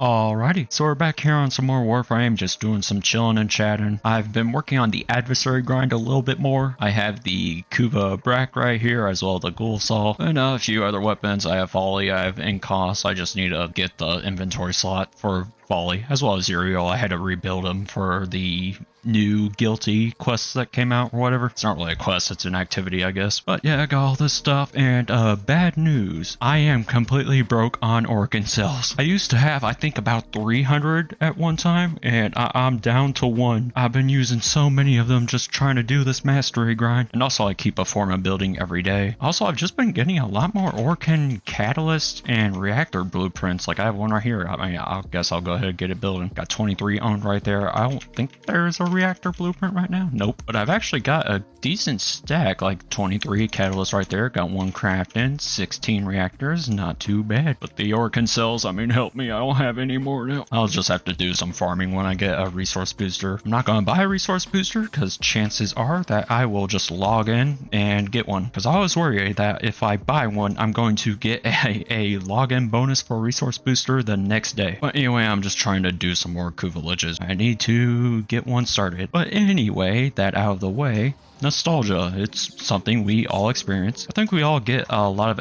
Alrighty, so we're back here on some more Warframe, just doing some chilling and chatting. I've been working on the adversary grind a little bit more. I have the Kuva Brak right here, as well as the Ghoul Saw, and a few other weapons. I have Volley, I have Incos. I just need to get the inventory slot for Volley, as well as Uriel. I had to rebuild them for the new Guilty quests that came out or whatever. It's not really a quest, it's an activity, I guess. But yeah, I got all this stuff, and bad news. I am completely broke on Organ cells. I used to have, I think, about 300 at one time, and I'm down to one. I've been using so many of them just trying to do this mastery grind. And also I keep a form of building every day. Also, I've just been getting a lot more Orkan catalyst and reactor blueprints. Like I have one right here. I guess I'll go ahead and get it building. Got 23 owned right there. I don't think there's a reactor blueprint right now. Nope. But I've actually got a decent stack, like 23 catalysts right there. Got one crafting, 16 reactors. Not too bad. But the Orkan cells, I mean, help me. I don't have any more now. I'll just have to do some farming when I get a resource booster. I'm not going to buy a resource booster because chances are that I will just log in and get one. Because I always worry that if I buy one, I'm going to get a login bonus for a resource booster the next day. But anyway, I'm just trying to do some more Ku villages. I need to get one started. But anyway, that out of the way, nostalgia. It's something we all experience. I think we all get a lot of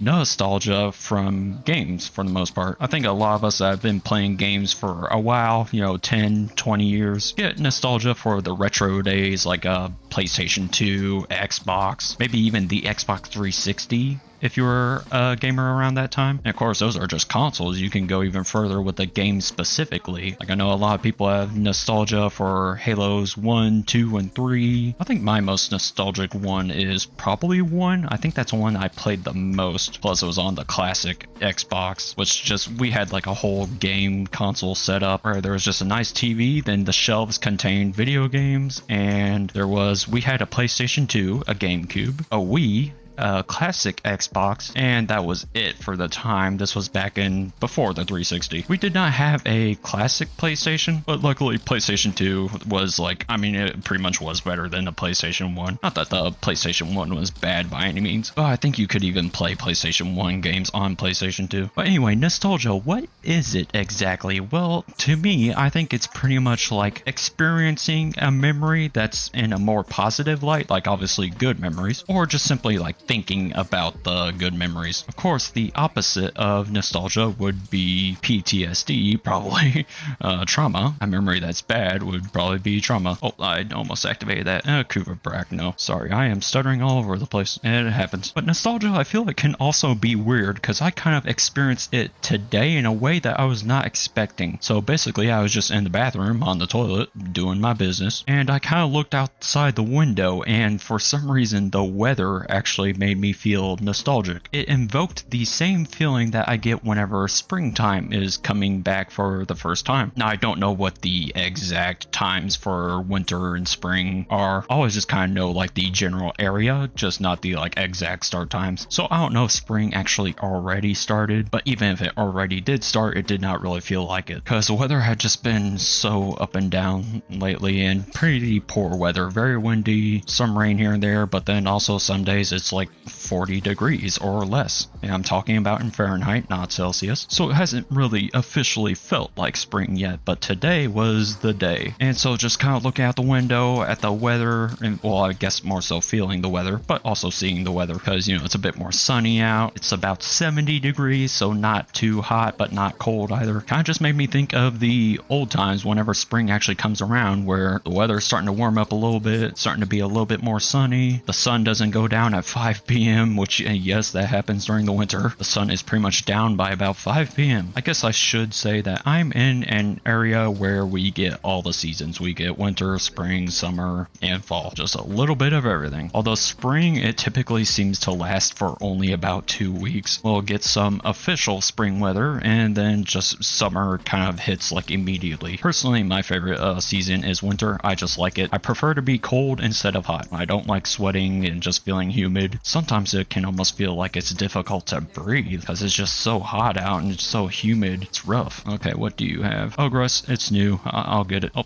nostalgia from games for the most part. I think a lot of us that have been playing games for a while, 10, 20 years, get nostalgia for the retro days like PlayStation 2, Xbox, maybe even the Xbox 360. If you were a gamer around that time. And of course, those are just consoles. You can go even further with the game specifically. Like I know a lot of people have nostalgia for Halos 1, 2, and 3. I think my most nostalgic one is probably 1. I think that's one I played the most. Plus it was on the classic Xbox, which we had like a whole game console setup where there was just a nice TV, then the shelves contained video games, and we had a PlayStation 2, a GameCube, a Wii, classic Xbox, and that was it for the time. This was back in before the 360. We did not have a classic PlayStation, but luckily PlayStation 2 was it pretty much was better than the PlayStation 1. Not that the PlayStation 1 was bad by any means, but I think you could even play PlayStation 1 games on PlayStation 2. But anyway, nostalgia, what is it exactly? Well, to me, I think it's pretty much like experiencing a memory that's in a more positive light, like obviously good memories, or just simply like thinking about the good memories. Of course, the opposite of nostalgia would be PTSD, probably. Trauma. A memory that's bad would probably be trauma. Oh, I almost activated that. Kuva Brak, no. Sorry, I am stuttering all over the place. And it happens. But nostalgia, I feel it can also be weird, because I kind of experienced it today in a way that I was not expecting. So basically, I was just in the bathroom on the toilet, doing my business, and I kind of looked outside the window, and for some reason, the weather actually made me feel nostalgic. It invoked the same feeling that I get whenever springtime is coming back for the first time. Now, I don't know what the exact times for winter and spring are. I always just kind of know like the general area, just not the like exact start times. So I don't know if spring actually already started, but even if it already did start, it did not really feel like it, because the weather had just been so up and down lately, and pretty poor weather. Very windy, some rain here and there, but then also some days it's like 40 degrees or less. And I'm talking about in Fahrenheit, not Celsius. So it hasn't really officially felt like spring yet, but today was the day. And so just kind of looking out the window at the weather, and well, I guess more so feeling the weather, but also seeing the weather, because it's a bit more sunny out. It's about 70 degrees, so not too hot, but not cold either. Kind of just made me think of the old times whenever spring actually comes around, where the weather's starting to warm up a little bit, starting to be a little bit more sunny. The sun doesn't go down at 5 p.m., which yes, that happens during the winter. The sun is pretty much down by about 5 p.m. I guess I should say that I'm in an area where we get all the seasons. We get winter, spring, summer, and fall. Just a little bit of everything. Although spring, it typically seems to last for only about 2 weeks. We'll get some official spring weather, and then just summer kind of hits like immediately. Personally, my favorite season is winter. I just like it. I prefer to be cold instead of hot. I don't like sweating and just feeling humid. Sometimes it can almost feel like it's difficult to breathe because it's just so hot out and it's so humid. It's rough. Okay, what do you have? Oh, Gross, it's new. I'll get it. Oh,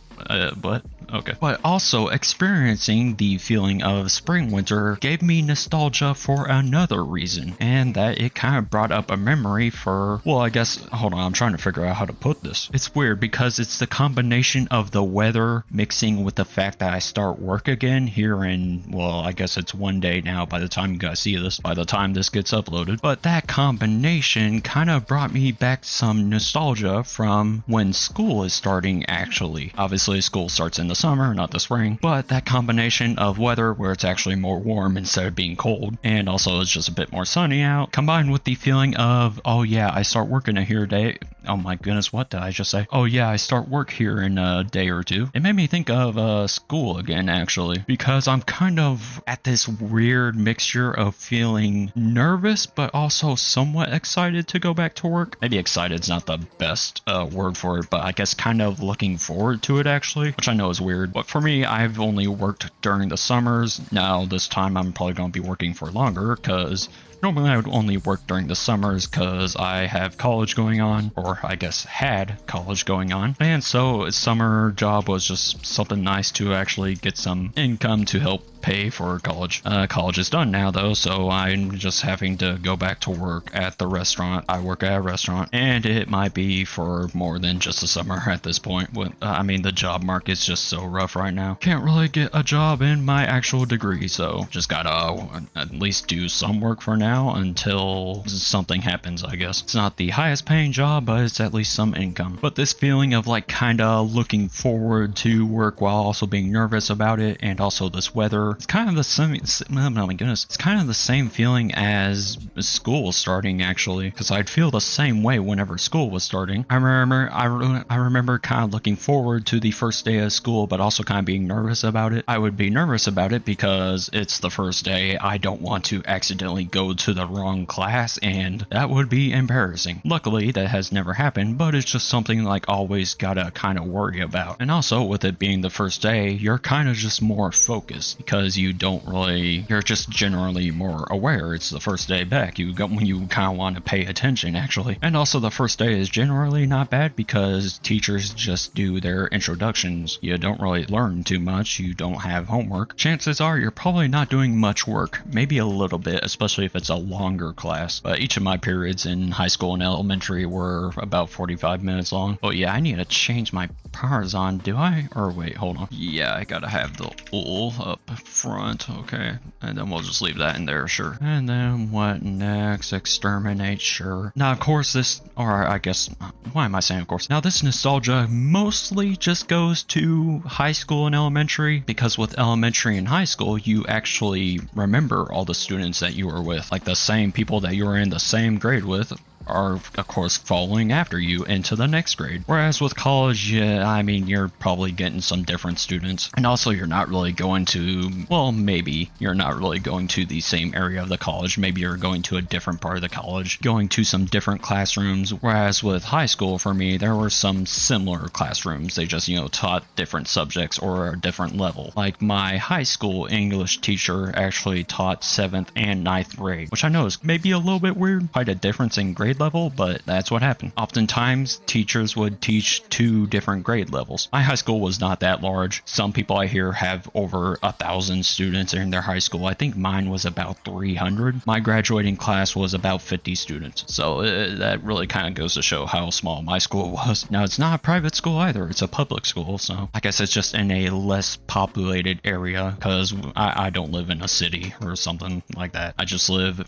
what? Okay. But also experiencing the feeling of spring winter gave me nostalgia for another reason, and that it kind of brought up a memory for, well, I guess, hold on, I'm trying to figure out how to put this. It's weird because it's the combination of the weather mixing with the fact that I start work again here in, well, I guess it's one day now by the time you guys see this, by the time this gets uploaded. But that combination kind of brought me back some nostalgia from when school is starting, actually. Obviously, school starts in the summer, not the spring, but that combination of weather where it's actually more warm instead of being cold, and also it's just a bit more sunny out, combined with the feeling of, oh yeah, I start working here today. Oh my goodness, what did I just say? Oh yeah, I start work here in a day or two. It made me think of school again, actually, because I'm kind of at this weird mixture of feeling nervous, but also somewhat excited to go back to work. Maybe excited's not the best word for it, but I guess kind of looking forward to it, actually, which I know is weird. But for me, I've only worked during the summers. Now, this time I'm probably going to be working for longer, because normally I would only work during the summers because I have college going on, or I guess had college going on. And so a summer job was just something nice to actually get some income to help pay for college. College is done now though, so I'm just having to go back to work at the restaurant. I work at a restaurant, and it might be for more than just a summer at this point. I mean, the job market's just so rough right now. Can't really get a job in my actual degree, so just gotta at least do some work for now until something happens, I guess. It's not the highest paying job, but it's at least some income. But this feeling of like kinda looking forward to work while also being nervous about it, and also this weather, it's kind of the same, oh my goodness, it's kind of the same feeling as school starting, actually, because I'd feel the same way whenever school was starting. I remember kind of looking forward to the first day of school, but also kind of being nervous about it. I would be nervous about it because it's the first day. I don't want to accidentally go to the wrong class, and that would be embarrassing. Luckily, that has never happened, but it's just something like always gotta kind of worry about. And also, with it being the first day, you're kind of just more focused because you're just generally more aware. It's the first day back. You kind of want to pay attention, actually. And also, the first day is generally not bad because teachers just do their introductions. You don't really learn too much. You don't have homework. Chances are you're probably not doing much work. Maybe a little bit, especially if it's a longer class. But each of my periods in high school and elementary were about 45 minutes long. Oh yeah, I need to change my powers on. Do I? Or wait, hold on. Yeah, I gotta have the UL up front. Okay, and then we'll just leave that in there, sure. And then what next? Exterminate, sure. Now, of course, why am I saying of course? Now, this nostalgia mostly just goes to high school and elementary, because with elementary and high school, you actually remember all the students that you were with, like the same people that you were in the same grade with are of course following after you into the next grade. Whereas with college, yeah, I mean, you're probably getting some different students, and also you're not really going to, well, maybe you're not really going to the same area of the college. Maybe you're going to a different part of the college, going to some different classrooms. Whereas with high school, for me, there were some similar classrooms. They just, taught different subjects or a different level. Like my high school English teacher actually taught 7th and 9th grade, which I know is maybe a little bit weird, quite a difference in grade level, but that's what happened. Oftentimes, teachers would teach 2 different grade levels. My high school was not that large. Some people I hear have over 1,000 students in their high school. I think mine was about 300. My graduating class was about 50 students. So that really kind of goes to show how small my school was. Now, it's not a private school either. It's a public school, so I guess it's just in a less populated area, because I don't live in a city or something like that. I just live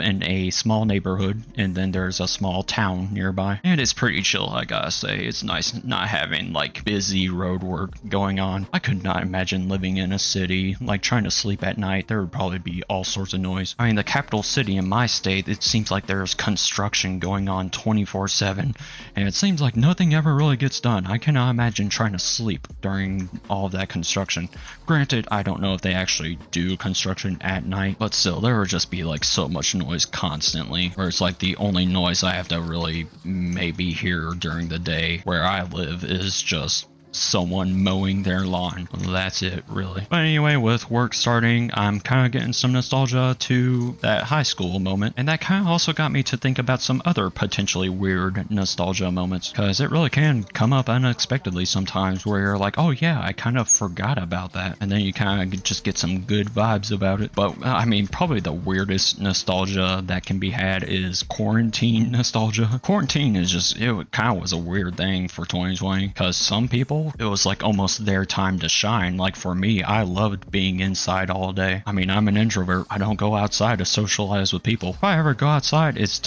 in a small neighborhood, and then there's a small town nearby, and it's pretty chill, I gotta say. It's nice not having like busy road work going on. I could not imagine living in a city, like trying to sleep at night. There would probably be all sorts of noise. I mean, the capital city in my state, it seems like there's construction going on 24/7, and it seems like nothing ever really gets done. I cannot imagine trying to sleep during all of that construction. Granted, I don't know if they actually do construction at night, but still, there would just be like so much noise constantly, where it's like the only noise I have to really maybe hear during the day where I live is just someone mowing their lawn. That's it, really. But anyway, with work starting, I'm kind of getting some nostalgia to that high school moment, and that kind of also got me to think about some other potentially weird nostalgia moments, because it really can come up unexpectedly sometimes where you're like, oh yeah, I kind of forgot about that, and then you kind of just get some good vibes about it. But I mean, probably the weirdest nostalgia that can be had is quarantine nostalgia. Quarantine is just, it kind of was a weird thing for 2020, because some people, it was like almost their time to shine. Like for me, I loved being inside all day. I mean, I'm an introvert. I don't go outside to socialize with people. If I ever go outside, it's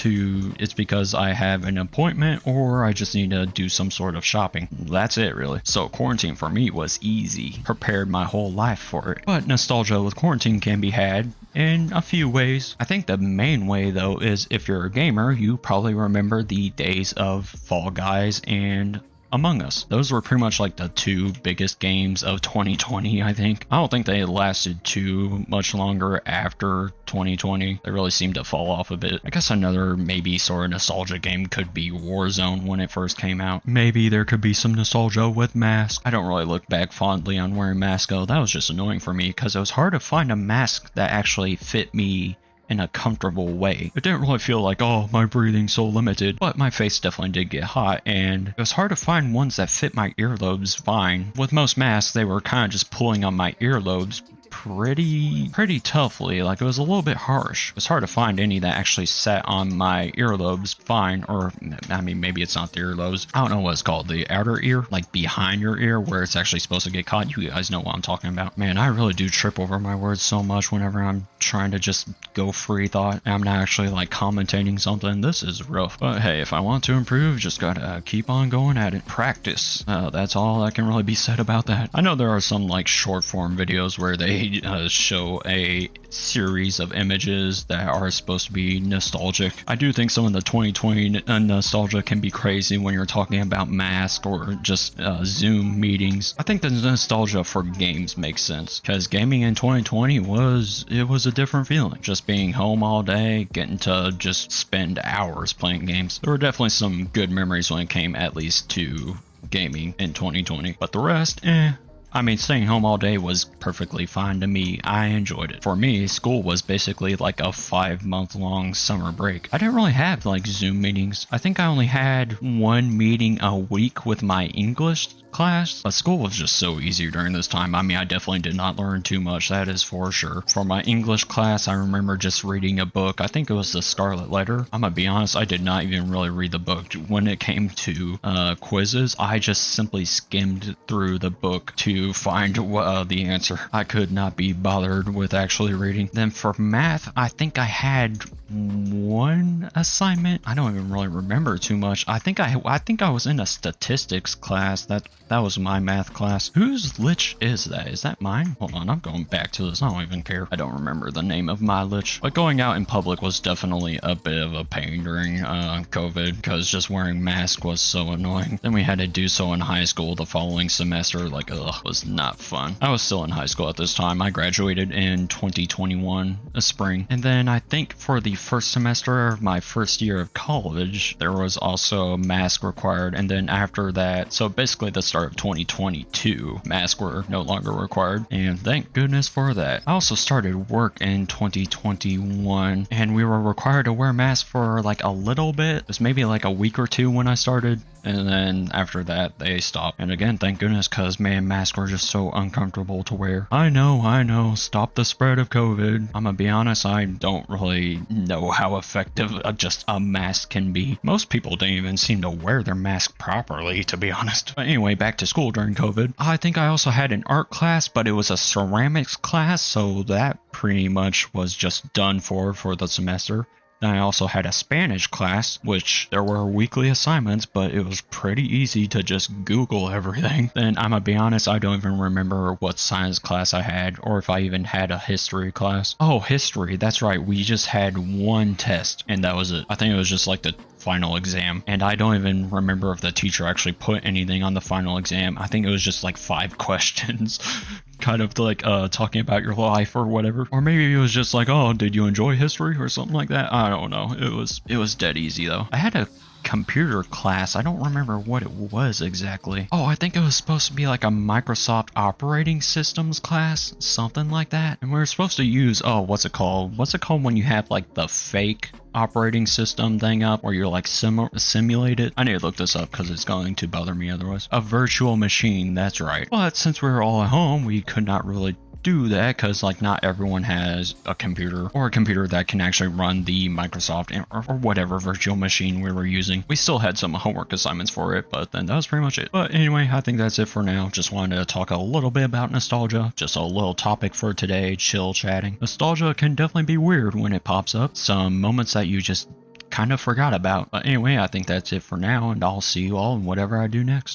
because I have an appointment or I just need to do some sort of shopping. That's it, really. So quarantine for me was easy. Prepared my whole life for it. But nostalgia with quarantine can be had in a few ways. I think the main way though is if you're a gamer, you probably remember the days of Fall Guys and Among Us. Those were pretty much like the two biggest games of 2020, I think. I don't think they lasted too much longer after 2020. They really seemed to fall off a bit. I guess another maybe sort of nostalgia game could be Warzone when it first came out. Maybe there could be some nostalgia with masks. I don't really look back fondly on wearing masks though. That was just annoying for me because it was hard to find a mask that actually fit me in a comfortable way. It didn't really feel like, oh, my breathing's so limited, but my face definitely did get hot, and it was hard to find ones that fit my earlobes fine. With most masks, they were kind of just pulling on my earlobes pretty toughly. Like, it was a little bit harsh. It's hard to find any that actually sat on my earlobes fine, or I mean, maybe it's not the earlobes. I don't know what it's called, the outer ear, like behind your ear where it's actually supposed to get caught. You guys know what I'm talking about. Man, I really do trip over my words so much whenever I'm trying to just go free thought. I'm not actually like commentating something. This is rough. But hey, if I want to improve, just gotta keep on going at it. Practice. That's all that can really be said about that. I know there are some like short form videos where they show a series of images that are supposed to be nostalgic. I do think some of the 2020 nostalgia can be crazy when you're talking about masks or just Zoom meetings. I think the nostalgia for games makes sense because gaming in 2020 was a different feeling. Just being home all day, getting to just spend hours playing games. There were definitely some good memories when it came at least to gaming in 2020, but the rest, I mean, staying home all day was perfectly fine to me. I enjoyed it. For me, school was basically like a 5-month-long summer break. I didn't really have like Zoom meetings. I think I only had one meeting a week with my English class, but school was just so easy during this time. I mean, I definitely did not learn too much, that is for sure. For my English class, I remember just reading a book. I think it was The Scarlet Letter. I'm gonna be honest, I did not even really read the book. When it came to quizzes, I just simply skimmed through the book to find the answer. I could not be bothered with actually reading. Then for math, I think I had one assignment. I don't even really remember too much. I think I was in a statistics class. That was my math class. Whose lich is that? Is that mine? Hold on, I'm going back to this. I don't even care. I don't remember the name of my lich. But going out in public was definitely a bit of a pain during COVID because just wearing masks was so annoying. Then we had to do so in high school the following semester. Like, was not fun. I was still in high school at this time. I graduated in 2021, spring. And then I think for the first semester of my first year of college, there was also a mask required. And then after that, so basically the start of 2022, masks were no longer required, and thank goodness for that. I also started work in 2021, and we were required to wear masks for like a little bit. It was maybe like a week or two when I started, and then after that they stopped. And again, thank goodness, because man, masks were just so uncomfortable to wear. I know, stop the spread of COVID. I'm gonna be honest, I don't really know how effective just a mask can be. Most people don't even seem to wear their mask properly, to be honest. But anyway, back to school during COVID. I think I also had an art class, but it was a ceramics class, so that pretty much was just done for the semester. Then I also had a Spanish class, which there were weekly assignments, but it was pretty easy to just Google everything. Then I'm gonna be honest, I don't even remember what science class I had, or if I even had a history class. Oh, history, that's right, we just had one test, and that was it. I think it was just like the final exam, and I don't even remember if the teacher actually put anything on the final exam. I think it was just like 5 questions kind of like talking about your life or whatever, or maybe it was just like, oh, did you enjoy history or something like that. I don't know. It was dead easy though. I had a computer class. I don't remember what it was exactly. Oh, I think it was supposed to be like a Microsoft operating systems class, something like that. And we were supposed to use, oh, what's it called? What's it called when you have like the fake operating system thing up where you're like simulated? I need to look this up because it's going to bother me otherwise. A virtual machine, that's right. But since we were all at home, we could not really do that because like not everyone has a computer or a computer that can actually run the Microsoft or whatever virtual machine we were using. We still had some homework assignments for it, but then that was pretty much it. But anyway, I think that's it for now. Just wanted to talk a little bit about nostalgia. Just a little topic for today, chill chatting. Nostalgia can definitely be weird when it pops up. Some moments that you just kind of forgot about. But anyway, I think that's it for now, and I'll see you all in whatever I do next.